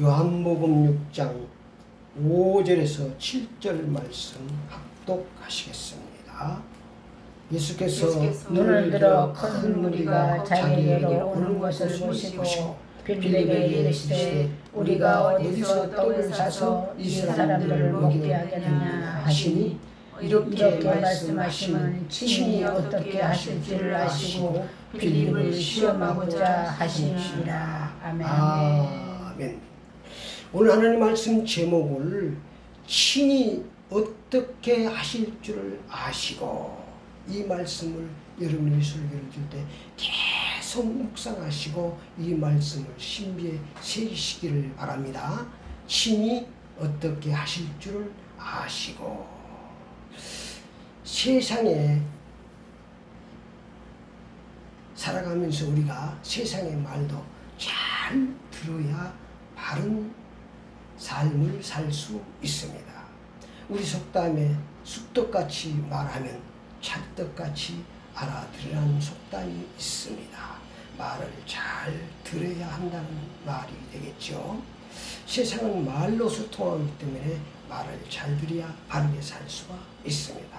요한복음 6장 5절에서 7절 말씀 합독하시겠습니다. 예수께서 눈을 들어 큰 무리가 자기에게로 오는 것을 보시고 빌립에게 이르시되 우리가 어디서 떡을 사서 이 사람들을 먹게 하겠느냐 하시니 이렇게 말씀하시면 친히 어떻게 하실지를 아시고 빌립을 시험하고자 하시니라. 아멘. 아멘. 오늘 하나님 말씀 제목을 친히 어떻게 하실 줄을 아시고, 이 말씀을 여러분이 설교를 줄 때 계속 묵상하시고 이 말씀을 신비에 새기시기를 바랍니다. 친히 어떻게 하실 줄을 아시고. 세상에 살아가면서 우리가 세상의 말도 잘 들어야 바른 삶을 살 수 있습니다. 우리 속담에 쑥떡같이 말하면 찰떡같이 알아들으라는 속담이 있습니다. 말을 잘 들어야 한다는 말이 되겠죠. 세상은 말로 소통하기 때문에 말을 잘 들어야 바르게 살 수가 있습니다.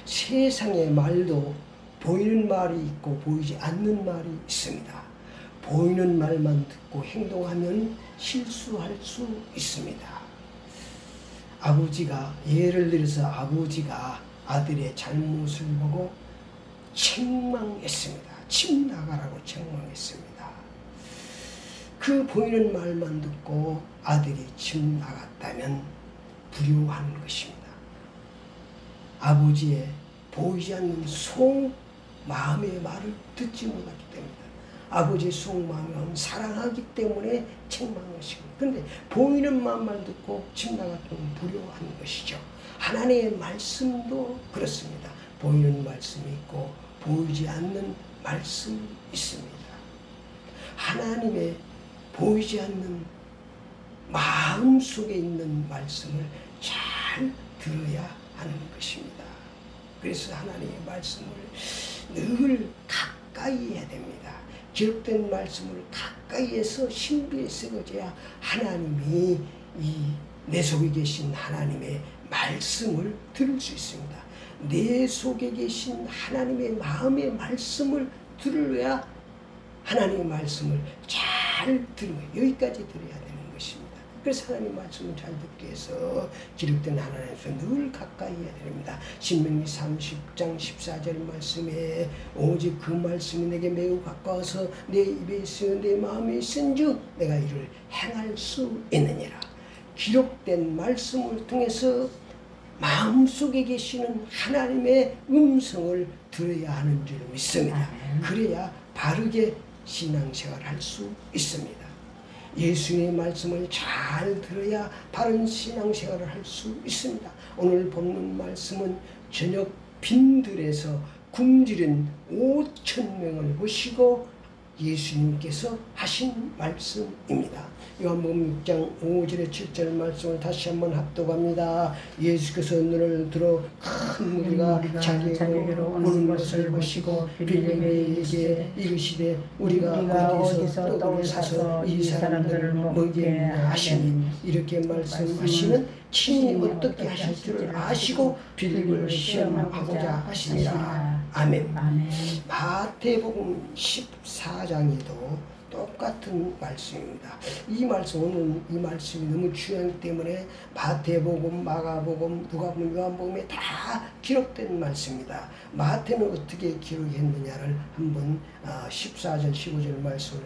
세상의 말도 보이는 말이 있고 보이지 않는 말이 있습니다. 보이는 말만 듣고 행동하면 실수할 수 있습니다. 예를 들어서 아버지가 아들의 잘못을 보고 책망했습니다. 집 나가라고 책망했습니다. 그 보이는 말만 듣고 아들이 집 나갔다면 불효한 것입니다. 아버지의 보이지 않는 속마음의 말을 듣지 못하기 때문입니다. 아버지의 속마음은 사랑하기 때문에 책망하시고, 그런데 보이는 마음만 듣고 집 나갔다면 불효한 것이죠. 하나님의 말씀도 그렇습니다. 보이는 말씀이 있고 보이지 않는 말씀이 있습니다. 하나님의 보이지 않는 마음 속에 있는 말씀을 잘 들어야 하는 것입니다. 그래서 하나님의 말씀을 늘 가까이 해야 됩니다. 기록된 말씀을 가까이에서 신비에 새겨져야 하나님이 내 속에 계신 하나님의 말씀을 들을 수 있습니다. 내 속에 계신 하나님의 마음의 말씀을 들어야 하나님의 말씀을 잘 들어요. 여기까지 들어야 되는 것입니다. 그래서 하나님의 말씀을 잘 듣기 위해서 기록된 하나님께서 늘 가까이 해야 됩니다. 신명기 30장 14절 말씀에 오직 그 말씀이 내게 매우 가까워서 내 입에 있으며 내 마음에 있은즉 내가 이를 행할 수 있느니라. 기록된 말씀을 통해서 마음속에 계시는 하나님의 음성을 들어야 하는 줄 믿습니다. 그래야 바르게 신앙생활을 할 수 있습니다. 예수의 말씀을 잘 들어야 바른 신앙생활을 할 수 있습니다. 오늘 본문 말씀은 저녁 빈들에서 굶주린 5,000명을 보시고 예수님께서 하신 말씀입니다. 요한복음 6장 5절에 7절 말씀을 다시 한번 합독합니다. 예수께서 눈을 들어 큰 무리가 자기에게로 오는 것을 보시고 빌립에게 이르시되 우리가 어디서 떡을 사서 이 사람들을 먹게 하시니, 이렇게 말씀하시는 친히 어떻게 하실 줄 아시고 빌립을 시험하고자 하시니라. 아멘. 마태복음 14장에도 똑같은 말씀입니다. 오늘 이 말씀이 너무 중요하기 때문에 마태복음, 마가복음, 누가복음, 요한복음에 다 기록된 말씀입니다. 마태는 어떻게 기록했느냐를 한번 14절, 15절 말씀을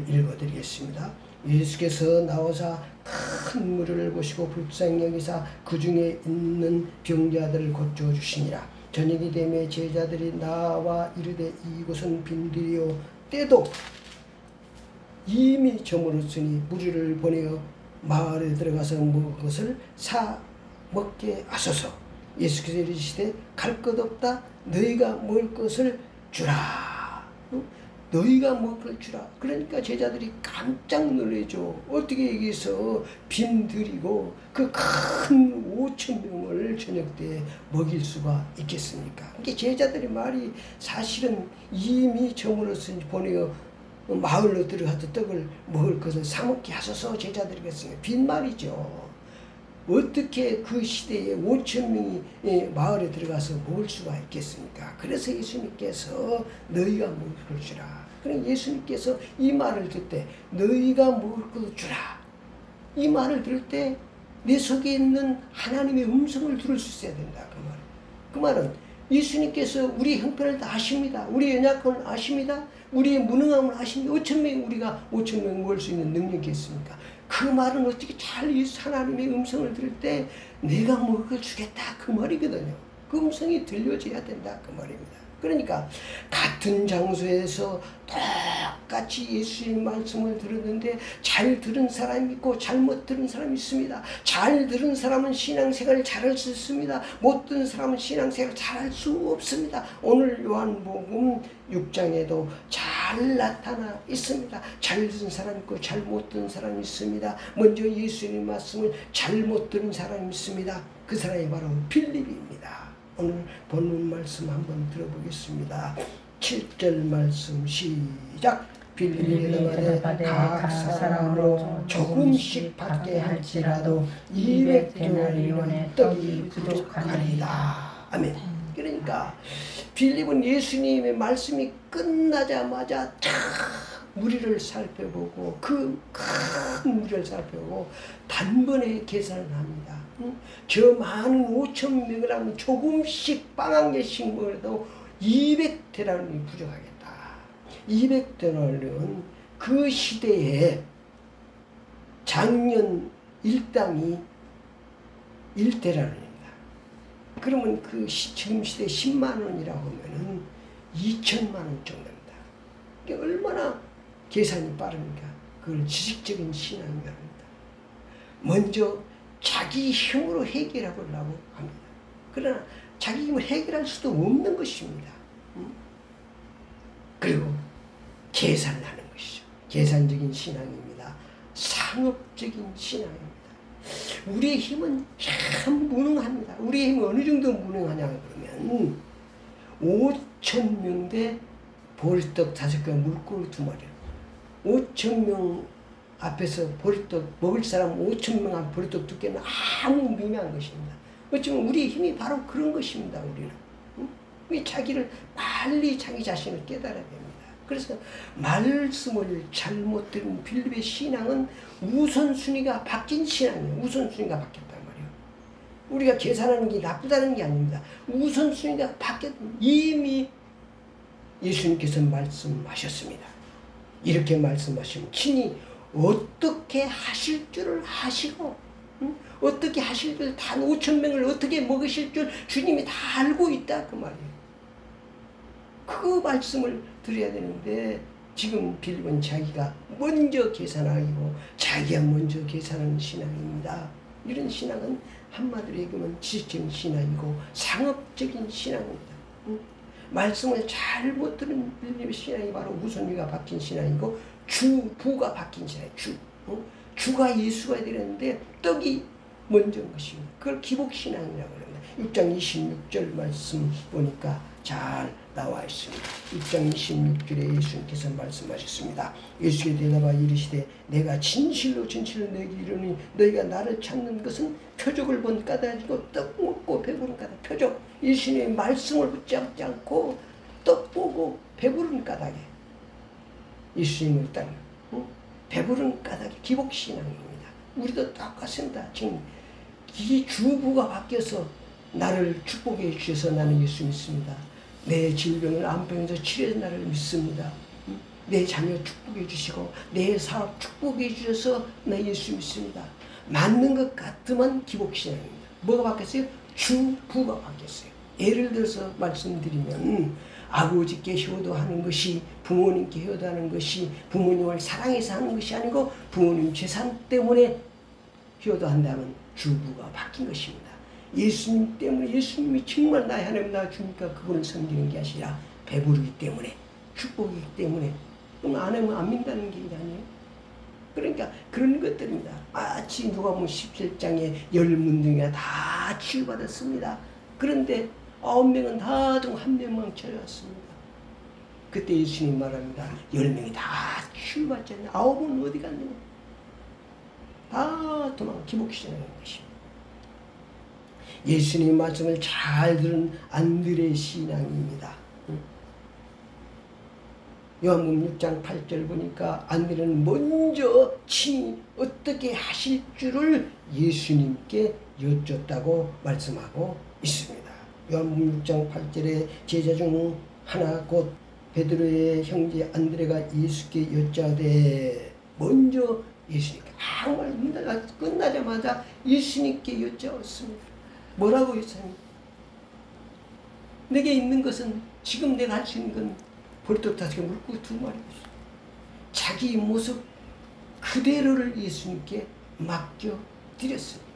읽어드리겠습니다. 예수께서 나오사 큰 무리를 보시고 불쌍히 여기사 그 중에 있는 병자들을 고쳐주시니라. 저녁이 되매 제자들이 나와 이르되 이곳은 빈들이요 때도 이미 저물었으니 무리를 보내어 마을에 들어가서 먹을 것을 사 먹게 하소서. 예수께서 이르시되 갈 것 없다. 너희가 먹을 것을 주라. 너희가 먹을 걸 주라. 그러니까 제자들이 깜짝 놀라죠. 어떻게 여기서 빈들이고 그 큰 5,000명을 저녁 때 먹일 수가 있겠습니까? 그러니까 제자들의 말이 사실은 이미 저물었으니 보내어 마을로 들어가서 떡을 먹을 것을 사먹게 하소서 제자들이겠습니다. 빈말이죠. 어떻게 그 시대에 5천 명이 마을에 들어가서 먹을 수가 있겠습니까? 그래서 예수님께서 너희가 먹을 걸 주라. 그럼 예수님께서 이 말을 들을 때 너희가 먹을 걸 주라. 이 말을 들을 때 내 속에 있는 하나님의 음성을 들을 수 있어야 된다. 그 말은 예수님께서 우리 형편을 다 아십니다. 우리의 연약함을 아십니다. 우리의 무능함을 아십니다. 5천 명이 우리가 5천 명 먹을 수 있는 능력이 있습니까? 그 말은 어떻게 잘 하나님의 음성을 들을 때 내가 먹을 걸 주겠다 그 말이거든요. 그 음성이 들려줘야 된다 그 말입니다. 그러니까 같은 장소에서 똑같이 예수님 말씀을 들었는데 잘 들은 사람이 있고 잘못 들은 사람이 있습니다. 잘 들은 사람은 신앙생활을 잘할 수 있습니다. 못 들은 사람은 신앙생활을 잘할 수 없습니다. 오늘 요한복음 6장에도 잘 나타나 있습니다. 잘 들은 사람 있고 잘못 들은 사람이 있습니다. 먼저 예수님 말씀을 잘못 들은 사람이 있습니다. 그 사람이 바로 빌립입니다. 오늘 본문 말씀 한번 들어보겠습니다. 7절 말씀 시작. 빌립이 대답하되 각 사람으로 조금씩 받게 할지라도 200데나리온의 떡이 부족하리이다. 아멘. 그러니까 빌립은 예수님의 말씀이 끝나자마자 무리를 살펴보고 그 큰 무리를 살펴보고 단번에 계산을 합니다. 저 많은 5천 명을 하면 조금씩 빵 한 개씩 먹어도 200데나리온이 부족하겠다. 200데나리온 그 시대에 작년 일당이 1데나리온입니다. 그러면 그 지금 시대 10만 원이라고 하면은 2천만 원 정도입니다. 이게 얼마나 계산이 빠릅니까? 그걸 지식적인 신앙이라고 합니다. 먼저 자기 힘으로 해결하려고 합니다. 그러나 자기 힘으로 해결할 수도 없는 것입니다. 그리고 계산을 하는 것이죠. 계산적인 신앙입니다. 상업적인 신앙입니다. 우리의 힘은 참 무능합니다. 우리의 힘은 어느 정도 무능하냐 그러면 5천 명 대 보리떡 5개 물고기 2마리 5천 명 앞에서 보리떡 먹을 사람 5천 명 앞 보리떡 2개는 아무 미미한 것입니다. 어쩌면 우리의 힘이 바로 그런 것입니다. 우리는 우리 자기를 빨리 자기 자신을 깨달아야 됩니다. 그래서 말씀을 잘못 들은 빌립의 신앙은 우선순위가 바뀐 신앙이에요. 우선순위가 바뀌었단 말이에요. 우리가 계산하는 게 나쁘다는 게 아닙니다. 우선순위가 바뀌었 이미 예수님께서 말씀하셨습니다. 이렇게 말씀하시면 친히 어떻게 하실 줄을 하시고 어떻게 하실 줄 단 5천 명을 어떻게 먹으실 줄 주님이 다 알고 있다 그 말이에요. 그 말씀을 드려야 되는데 지금 빌립은 자기가 먼저 계산하고 자기가 먼저 계산하는 신앙입니다. 이런 신앙은 한마디로 얘기하면 지식적인 신앙이고 상업적인 신앙입니다. 말씀을 잘못 들은 빌립의 신앙이 바로 우선위가 바뀐 신앙이고 주부가 바뀐 신앙이에요. 주가 예수가 되는데 떡이 먼저인 것입니다. 그걸 기복신앙이라고 합니다. 6장 26절 말씀 보니까 잘 나와 있습니다. 6장 26절에 예수님께서 말씀하셨습니다. 예수께 대답하여 이르시되 내가 진실로 너희에게 이르노니 너희가 나를 찾는 것은 표적을 본 까닭이고 떡 먹고 배부른 까닭. 표적, 예수님의 말씀을 붙잡지 않고 떡 보고 배부른 까닭에 예수님을 따르는 배부른 까닭이 기복신앙입니다. 우리도 똑같습니다. 지금 이 주부가 바뀌어서 나를 축복해 주셔서 나는 예수 믿습니다. 내 질병을 암병에서 치료해 나를 믿습니다. 내 자녀 축복해 주시고 내 사업 축복해 주셔서 나 예수 믿습니다. 맞는 것 같으면 기복신앙입니다. 뭐가 바뀌었어요? 주부가 바뀌었어요. 예를 들어서 말씀드리면 아버지께 효도하는 것이 부모님께 효도하는 것이 부모님을 사랑해서 하는 것이 아니고 부모님 재산 때문에 효도한다면 주부가 바뀐 것입니다. 예수님 때문에 예수님이 정말 나의 하나님 나 주니까 그분을 섬기는 게 아니라 배부르기 때문에 축복이기 때문에 그럼 안 하면 안 믿는다는 게 아니에요. 그러니까 그런 것들입니다. 마치 누가복음 17장에 10문둥이가 다 치유받았습니다. 그런데 9명은 다 중 한 명만 찾아왔습니다. 그때 예수님 말합니다. 10명이 다 치유받잖아요. 9은 어디 갔느냐? 다 도망 기복시키는 것입니다. 예수님 말씀을 잘 들은 안드레 신앙입니다. 요한복음 6장 8절 보니까 안드레는 먼저 친히 어떻게 하실 줄을 예수님께 여쭙다고 말씀하고 있습니다. 요한복음 6장 8절에 제자 중 하나 곧 베드로의 형제 안드레가 예수께 여짜되 먼저 예수님께 정말 문제가 끝나자마자 예수님께 여짜왔습니다. 뭐라고 했습니까? 내게 있는 것은 지금 내가 할 수 있는 건 벌떡 다섯 물고기 2마리였어. 자기 모습 그대로를 예수님께 맡겨드렸습니다.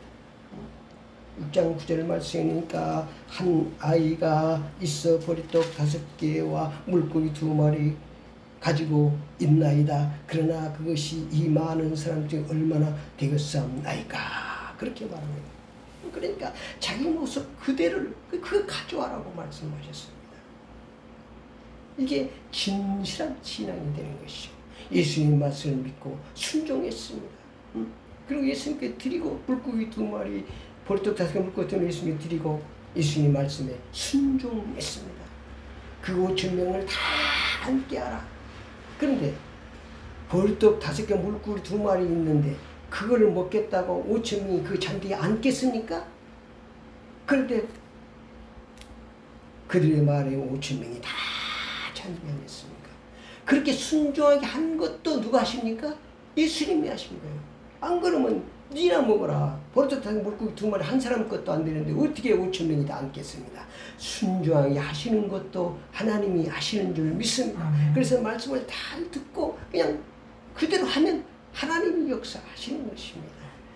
6장 9절 말씀이니까 한 아이가 있어 보리떡 5개와 물고기 2마리 가지고 있나이다. 그러나 그것이 이 많은 사람 중에 얼마나 되겠사옵나이까. 그렇게 말합니다. 그러니까 자기 모습 그대로를 그거 가져와라고 말씀하셨습니다. 이게 진실한 신앙이 되는 것이죠. 예수님 말씀을 믿고 순종했습니다. 그리고 예수님께 드리고 물고기 2마리 보리떡 5개 물고기 2마리 예수님께 드리고 예수님 말씀에 순종했습니다. 그 5,000명을 다 함께 하라. 그런데 보리떡 5개 물고기 2마리 있는데 그거를 먹겠다고 5,000명이 그 잔디에 앉겠습니까? 그런데 그들의 말에 5,000명이 다 잔디에 앉았습니까? 그렇게 순종하게 한 것도 누가 하십니까? 예수님이 하신 거예요. 안 그러면 니나 먹어라. 보리떡 5개 물고기 2마리 한 사람 것도 안 되는데 어떻게 5,000명이 다 앉겠습니다. 순종하게 하시는 것도 하나님이 하시는 줄 믿습니다. 그래서 말씀을 잘 듣고 그냥 그대로 하면 하나님이 역사하시는 것입니다.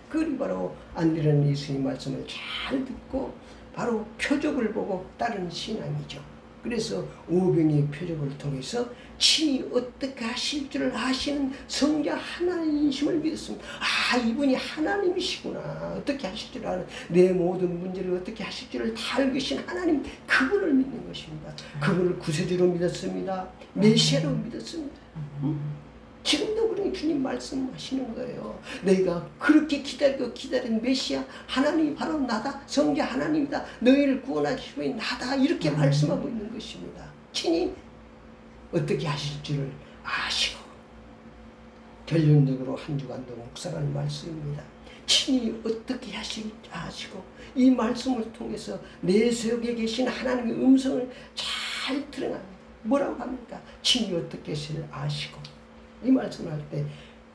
그리 바로 안드레는 예수님 말씀을 잘 듣고 바로 표적을 보고 따른 신앙이죠. 그래서 오병이의 표적을 통해서 친히 어떻게 하실 줄을 아시는 성자 하나님이심을 믿었습니다. 아, 이분이 하나님이시구나. 어떻게 하실 줄 아는 내 모든 문제를 어떻게 하실 줄을 다 알으신 하나님, 그분을 믿는 것입니다. 그분을 구세주로 믿었습니다. 메시아로 믿었습니다. 지금도 그러니 주님 말씀하시는 거예요. 너희가 그렇게 기다리고 기다린 메시아 하나님이 바로 나다. 성자 하나님이다. 너희를 구원하실 분이 나다. 이렇게 말씀하고 있는 것입니다. 친히 어떻게 하실 줄을 아시고 결론적으로 한 주간도 묵상하는 말씀입니다. 친히 어떻게 하실 줄 아시고 이 말씀을 통해서 내 속에 계신 하나님의 음성을 잘 들어갑니다. 뭐라고 합니까? 친히 어떻게 하실 줄 아시고 이 말씀을 할 때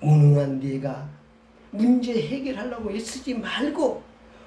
무능한 네가 문제 해결하려고 애쓰지 말고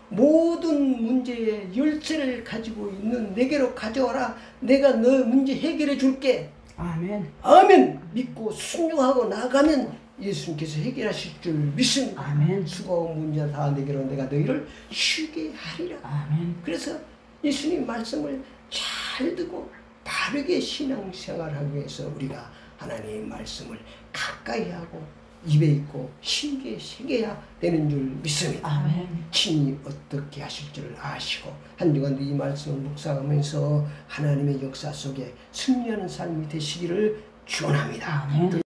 모든 문제의 열쇠를 가지고 있는 내게로 가져와라. 내가 너 문제 해결해 줄게. 아멘. 아멘. 믿고 순종하고 나가면 예수님께서 해결하실 줄 믿습니다. 아멘. 수고하고 문제 다 내게로 내가 너희를 쉬게 하리라. 아멘. 그래서 예수님 말씀을 잘 듣고 바르게 신앙생활하기 위해서 우리가 하나님의 말씀을 가까이 하고 입에 있고 신기에 새겨야 되는 줄 믿습니다. 아멘. 친히 어떻게 하실 줄을 아시고 한 주간도 이 말씀을 묵상하면서 하나님의 역사 속에 승리하는 삶이 되시기를 축원합니다. 아멘.